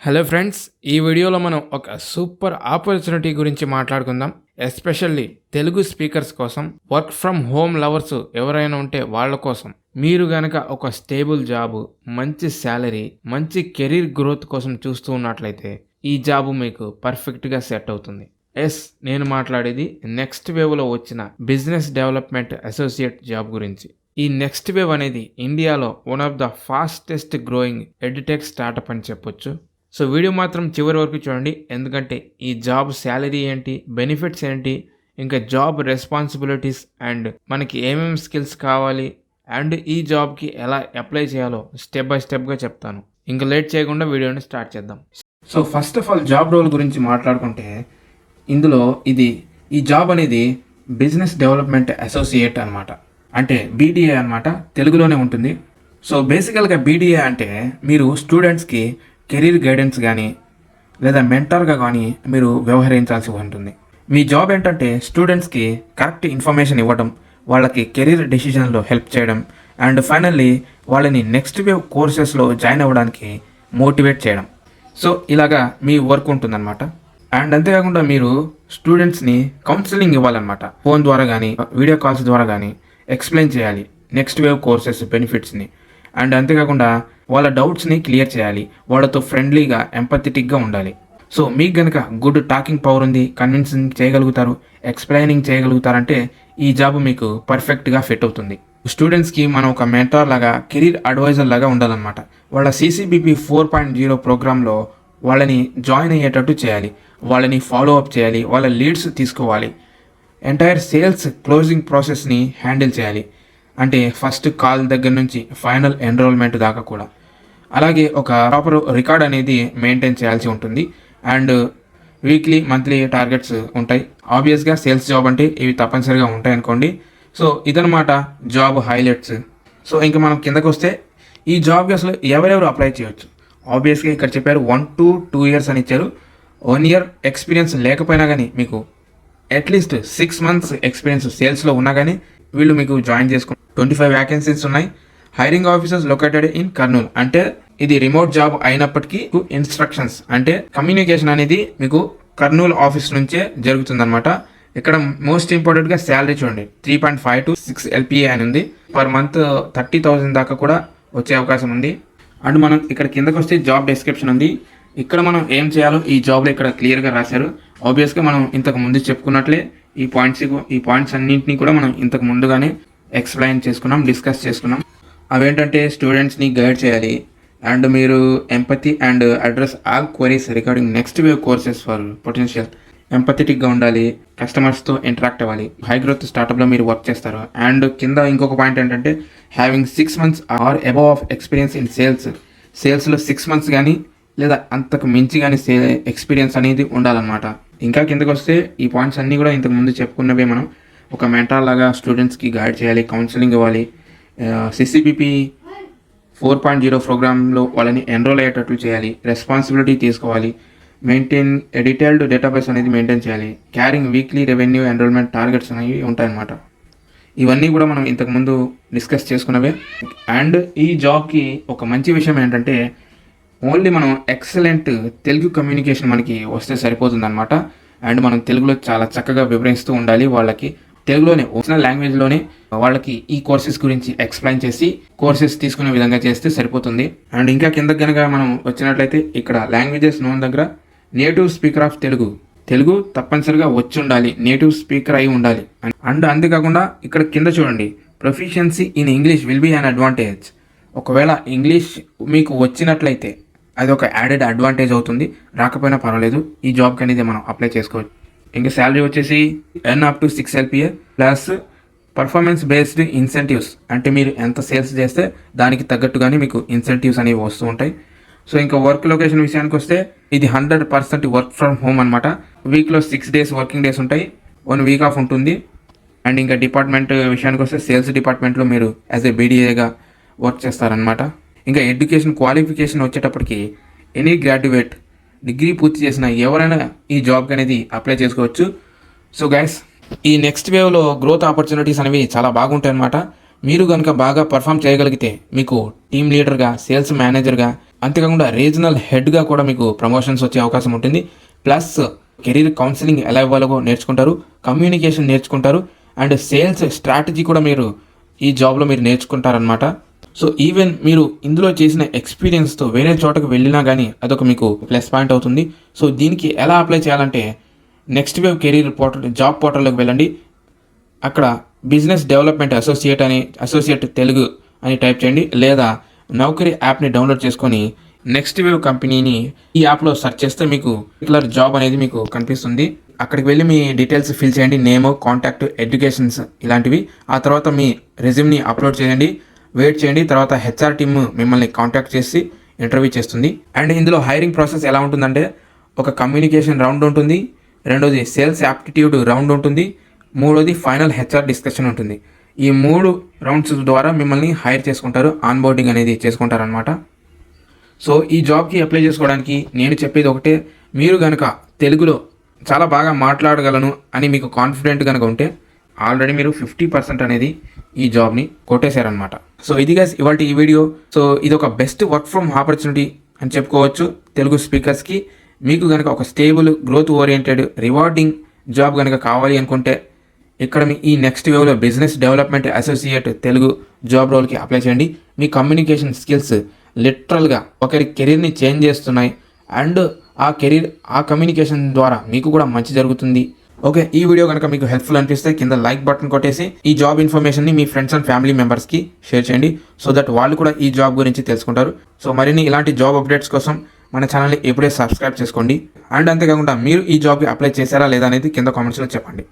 Hello friends, ఈ వీడియోలో మనం ఒక సూపర్ ఆపర్చునిటీ గురించి మాట్లాడుకుందాం. ఎస్పెషల్లీ తెలుగు స్పీకర్స్ కోసం, వర్క్ ఫ్రమ్ హోమ్ లవర్స్ ఎవరైనా ఉంటే వాళ్ళ కోసం. మీరు గనక ఒక స్టేబుల్ జాబ్, మంచి శాలరీ, మంచి కెరీర్ గ్రోత్ కోసం చూస్తూ ఉన్నట్లయితే ఈ జాబ్ మీకు పర్ఫెక్ట్గా సెట్ అవుతుంది. నేను మాట్లాడేది నెక్స్ట్ వేవ్లో వచ్చిన బిజినెస్ డెవలప్మెంట్ అసోసియేట్ జాబ్ గురించి. ఈ నెక్స్ట్ వేవ్ అనేది ఇండియాలో one of the fastest growing edutech startup అని చెప్పొచ్చు. సో వీడియో మాత్రం చివరి వరకు చూడండి, ఎందుకంటే ఈ జాబ్ శాలరీ ఏంటి, బెనిఫిట్స్ ఏంటి, ఇంకా జాబ్ రెస్పాన్సిబిలిటీస్ అండ్ మనకి ఏమేమి స్కిల్స్ కావాలి అండ్ ఈ జాబ్కి ఎలా అప్లై చేయాలో స్టెప్ బై స్టెప్గా చెప్తాను. ఇంకా లేట్ చేయకుండా వీడియోని స్టార్ట్ చేద్దాం. So first of all job role గురించి మాట్లాడుకుంటే ఇందులో ఈ జాబ్ అనేది బిజినెస్ డెవలప్మెంట్ అసోసియేట్ అనమాట, అంటే బీడీఏ అనమాట, తెలుగులోనే ఉంటుంది. సో బేసికల్గా బీడీఏ అంటే మీరు స్టూడెంట్స్కి కెరీర్ గైడెన్స్ కానీ లేదా మెంటర్గా కానీ మీరు వ్యవహరించాల్సి ఉంటుంది. మీ జాబ్ ఏంటంటే స్టూడెంట్స్కి కరెక్ట్ ఇన్ఫర్మేషన్ ఇవ్వడం, వాళ్ళకి కెరీర్ డెసిషన్లో హెల్ప్ చేయడం అండ్ ఫైనల్లీ వాళ్ళని నెక్స్ట్ వేవ్ కోర్సెస్లో జాయిన్ అవ్వడానికి మోటివేట్ చేయడం. సో ఇలాగా మీ వర్క్ ఉంటుందన్నమాట. అండ్ అంతేకాకుండా మీరు స్టూడెంట్స్ని కౌన్సిలింగ్ ఇవ్వాలన్నమాట. ఫోన్ ద్వారా కానీ వీడియో కాల్స్ ద్వారా కానీ ఎక్స్ప్లెయిన్ చేయాలి నెక్స్ట్ వేవ్ కోర్సెస్ బెనిఫిట్స్ని. అండ్ అంతేకాకుండా వాళ్ళ డౌట్స్ని క్లియర్ చేయాలి, వాళ్ళతో ఫ్రెండ్లీగా ఎంపథెటిక్గా ఉండాలి. సో మీకు కనుక గుడ్ టాకింగ్ పవర్ ఉంది, కన్విన్సింగ్ చేయగలుగుతారు, ఎక్స్ప్లెయినింగ్ చేయగలుగుతారంటే ఈ జాబ్ మీకు పర్ఫెక్ట్గా ఫిట్ అవుతుంది. స్టూడెంట్స్కి మనం ఒక మెంటార్ లాగా, కెరీర్ అడ్వైజర్ లాగా ఉండాలన్నమాట. వాళ్ళ CCBP 4.0 ప్రోగ్రాంలో వాళ్ళని జాయిన్ అయ్యేటట్టు చేయాలి, వాళ్ళని ఫాలో అప్ చేయాలి, వాళ్ళ లీడ్స్ తీసుకోవాలి, ఎంటైర్ సేల్స్ క్లోజింగ్ ప్రాసెస్ని హ్యాండిల్ చేయాలి, అంటే ఫస్ట్ కాల్ దగ్గర నుంచి ఫైనల్ ఎన్రోల్మెంట్ దాకా కూడా. అలాగే ఒక ప్రాపర్ రికార్డ్ అనేది మెయింటైన్ చేయాల్సి ఉంటుంది. అండ్ వీక్లీ మంత్లీ టార్గెట్స్ ఉంటాయి. ఆబ్వియస్గా సేల్స్ జాబ్ అంటే ఇవి తప్పనిసరిగా ఉంటాయి అనుకోండి. సో ఇదనమాట జాబ్ హైలైట్స్. సో ఇంకా మనం కిందకు వస్తే ఈ జాబ్కి అసలు ఎవరెవరు అప్లై చేయొచ్చు. ఆబ్వియస్గా ఇక్కడ చెప్పారు 1 to 2 years అని ఇచ్చారు. 1 year ఎక్స్పీరియన్స్ లేకపోయినా కానీ మీకు అట్లీస్ట్ 6 months ఎక్స్పీరియన్స్ సేల్స్లో ఉన్నా కానీ వీళ్ళు మీకు జాయిన్ చేసుకుంటారు. 25 vacancies ఉన్నాయి. Hiring officers located in Kurnool, అంటే ఇది రిమోట్ జాబ్ అయినప్పటికీ ఇన్స్ట్రక్షన్స్ అంటే కమ్యూనికేషన్ అనేది మీకు కర్నూలు ఆఫీస్ నుంచే జరుగుతుందన్నమాట. ఇక్కడ మోస్ట్ ఇంపార్టెంట్గా శాలరీ చూడండి, 3.5 to 6 LPA అని ఉంది. పర్ మంత్ 30,000 దాకా కూడా వచ్చే అవకాశం ఉంది. అండ్ మనం ఇక్కడ కిందకు వస్తే జాబ్ డిస్క్రిప్షన్ ఉంది. ఇక్కడ మనం ఏం చేయాలో ఈ జాబ్లో ఇక్కడ క్లియర్గా రాశారు. ఆబ్వియస్గా మనం ఇంతకు ముందు చెప్పుకున్నట్లే ఈ పాయింట్స్ అన్నింటినీ కూడా మనం ఇంతకు ముందుగానే ఎక్స్ప్లెయిన్ చేసుకున్నాం, డిస్కస్ చేసుకున్నాం. అవేంటంటే స్టూడెంట్స్ని గైడ్ చేయాలి అండ్ మీరు empathy and address all queries regarding Next Wave courses for potential, ఎంపథెటిక్గా ఉండాలి, కస్టమర్స్తో ఇంటరాక్ట్ అవ్వాలి. హై గ్రోత్ స్టార్టప్లో మీరు వర్క్ చేస్తారు. అండ్ కింద ఇంకొక పాయింట్ ఏంటంటే having 6 months or above of experience in సేల్స్లో 6 months కానీ లేదా అంతకు మించి కానీ ఎక్స్పీరియన్స్ అనేది ఉండాలన్నమాట. ఇంకా కిందకు వస్తే ఈ పాయింట్స్ అన్నీ కూడా ఇంతకు ముందు చెప్పుకున్నవే. మనం ఒక మెంటార్ లాగా స్టూడెంట్స్కి గైడ్ చేయాలి, కౌన్సిలింగ్ ఇవ్వాలి, CCBP 4.0 ప్రోగ్రాంలో వాళ్ళని ఎన్రోల్ అయ్యేటట్లు చేయాలి, రెస్పాన్సిబిలిటీ తీసుకోవాలి, మెయింటైన్ డీటెయిల్డ్ డేటాబేస్ అనేది మెయింటైన్ చేయాలి, carrying weekly revenue enrolment targets అనేవి ఉంటాయన్నమాట. ఇవన్నీ కూడా మనం ఇంతకుముందు డిస్కస్ చేసుకున్నవే. అండ్ ఈ జాబ్కి ఒక మంచి విషయం ఏంటంటే ఓన్లీ మనం ఎక్సలెంట్ తెలుగు కమ్యూనికేషన్ మనకి వస్తే సరిపోతుందన్నమాట. అండ్ మనం తెలుగులో చాలా చక్కగా వివరిస్తూ ఉండాలి, వాళ్ళకి తెలుగులోనే ఒరిజినల్ లాంగ్వేజ్లోనే వాళ్ళకి ఈ కోర్సెస్ గురించి ఎక్స్ప్లెయిన్ చేసి కోర్సెస్ తీసుకునే విధంగా చేస్తే సరిపోతుంది. అండ్ ఇంకా కింద కనుక మనం వచ్చినట్లయితే ఇక్కడ లాంగ్వేజెస్ నోన్ దగ్గర నేటివ్ స్పీకర్ ఆఫ్ తెలుగు తప్పనిసరిగా వచ్చి ఉండాలి, నేటివ్ స్పీకర్ అయి ఉండాలి. అండ్ అంతేకాకుండా ఇక్కడ కింద చూడండి, proficiency in English will be an advantage. ఒకవేళ ఇంగ్లీష్ మీకు వచ్చినట్లయితే అది ఒక యాడెడ్ అడ్వాంటేజ్ అవుతుంది. రాకపోయినా పర్వాలేదు, ఈ జాబ్కి అనేది మనం అప్లై చేసుకోవచ్చు. ఇంకా శాలరీ వచ్చేసి up to 6 LPA plus performance based incentives, అంటే మీరు ఎంత సేల్స్ చేస్తే దానికి తగ్గట్టుగానే మీకు ఇన్సెంటివ్స్ అనేవి వస్తూ ఉంటాయి. సో ఇంకా వర్క్ లొకేషన్ విషయానికి వస్తే ఇది 100% వర్క్ ఫ్రమ్ హోమ్ అనమాట. వీక్లో 6 days వర్కింగ్ డేస్ ఉంటాయి, 1 week ఆఫ్ ఉంటుంది. అండ్ ఇంకా డిపార్ట్మెంట్ విషయానికి వస్తే సేల్స్ డిపార్ట్మెంట్లో మీరు యాజ్ ఏ BDAగా వర్క్ చేస్తారనమాట. ఇంకా ఎడ్యుకేషన్ క్వాలిఫికేషన్ వచ్చేటప్పటికి ఎనీ గ్రాడ్యుయేట్, డిగ్రీ పూర్తి చేసిన ఎవరైనా ఈ జాబ్కి అనేది అప్లై చేసుకోవచ్చు. సో గైస్, ఈ నెక్స్ట్ వేవ్లో గ్రోత్ ఆపర్చునిటీస్ అనేవి చాలా బాగుంటాయి అన్నమాట. మీరు కనుక బాగా పర్ఫామ్ చేయగలిగితే మీకు టీమ్ లీడర్గా, సేల్స్ మేనేజర్గా, అంతేకాకుండా రీజనల్ హెడ్గా కూడా మీకు ప్రమోషన్స్ వచ్చే అవకాశం ఉంటుంది. ప్లస్ కెరీర్ కౌన్సిలింగ్ ఎలా ఇవ్వాలో నేర్చుకుంటారు, కమ్యూనికేషన్ నేర్చుకుంటారు, అండ్ సేల్స్ స్ట్రాటజీ కూడా మీరు ఈ జాబ్లో మీరు నేర్చుకుంటారనమాట. సో ఈవెన్ మీరు ఇందులో చేసిన ఎక్స్పీరియన్స్తో వేరే చోటకు వెళ్ళినా కానీ అదొక మీకు ప్లస్ పాయింట్ అవుతుంది. సో దీనికి ఎలా అప్లై చేయాలంటే next wave career portal job పోర్టల్లోకి వెళ్ళండి. అక్కడ బిజినెస్ డెవలప్మెంట్ అసోసియేట్ తెలుగు అని టైప్ చేయండి, లేదా నౌకరీ యాప్ని డౌన్లోడ్ చేసుకొని నెక్స్ట్ వేవ్ కంపెనీని ఈ యాప్లో సెర్చ్ చేస్తే మీకు పర్టికులర్ జాబ్ అనేది మీకు కనిపిస్తుంది. అక్కడికి వెళ్ళి మీ డీటెయిల్స్ ఫిల్ చేయండి, నేమ్, కాంటాక్ట్, ఎడ్యుకేషన్స్ ఇలాంటివి. ఆ తర్వాత మీ రెజ్యూమ్ని అప్లోడ్ చేయండి, వెయిట్ చేయండి. తర్వాత హెచ్ఆర్ టీమ్ మిమ్మల్ని కాంటాక్ట్ చేసి ఇంటర్వ్యూ చేస్తుంది. అండ్ ఇందులో హైరింగ్ ప్రాసెస్ ఎలా ఉంటుందంటే ఒక కమ్యూనికేషన్ రౌండ్ ఉంటుంది, రెండోది సేల్స్ యాప్టిట్యూడ్ రౌండ్ ఉంటుంది, మూడోది ఫైనల్ హెచ్ఆర్ డిస్కషన్ ఉంటుంది. ఈ 3 రౌండ్స్ ద్వారా మిమ్మల్ని హైర్ చేసుకుంటారు, ఆన్బోర్డింగ్ అనేది చేసుకుంటారనమాట. సో ఈ జాబ్కి అప్లై చేసుకోవడానికి నేను చెప్పేది ఒకటే, మీరు కనుక తెలుగులో చాలా బాగా మాట్లాడగలను అని మీకు కాన్ఫిడెంట్ కనుక ఉంటే ఆల్రెడీ మీరు 50% అనేది ఈ జాబ్ని కొట్టేశారనమాట. సో ఇది గైస్ ఇవాళ ఈ వీడియో. సో ఇది ఒక బెస్ట్ వర్క్ ఫ్రమ్ ఆపర్చునిటీ అని చెప్పుకోవచ్చు తెలుగు స్పీకర్స్కి. మీకు కనుక ఒక stable, growth oriented, rewarding job కనుక కావాలి అనుకుంటే ఇక్కడ మీ ఈ నెక్స్ట్ వేవ్లో business development associate Telugu job రోల్కి అప్లై చేయండి. మీ కమ్యూనికేషన్ స్కిల్స్ లిటరల్గా ఒకరి కెరీర్ని చేంజ్ చేస్తున్నాయి, అండ్ ఆ కమ్యూనికేషన్ ద్వారా మీకు కూడా మంచి జరుగుతుంది. ఓకే, ఈ వీడియో కనుక మీకు హెల్ప్ఫుల్ అనిపిస్తే కింద లైక్ బటన్ కొట్టేసి ఈ జాబ్ ఇన్ఫర్మేషన్ని మీ ఫ్రెండ్స్ అండ్ ఫ్యామిలీ మెంబర్స్కి షేర్ చేయండి, సో దట్ వాళ్ళు కూడా ఈ జాబ్ గురించి తెలుసుకుంటారు. సో మరిన్ని ఇలాంటి జాబ్ అప్డేట్స్ కోసం మన ఛానల్ని ఎప్పుడే సబ్స్క్రైబ్ చేసుకోండి. అండ్ అంతేకాకుండా మీరు ఈ జాబ్కి అప్లై చేశారా లేదా అనేది కింద కామెంట్స్లో చెప్పండి.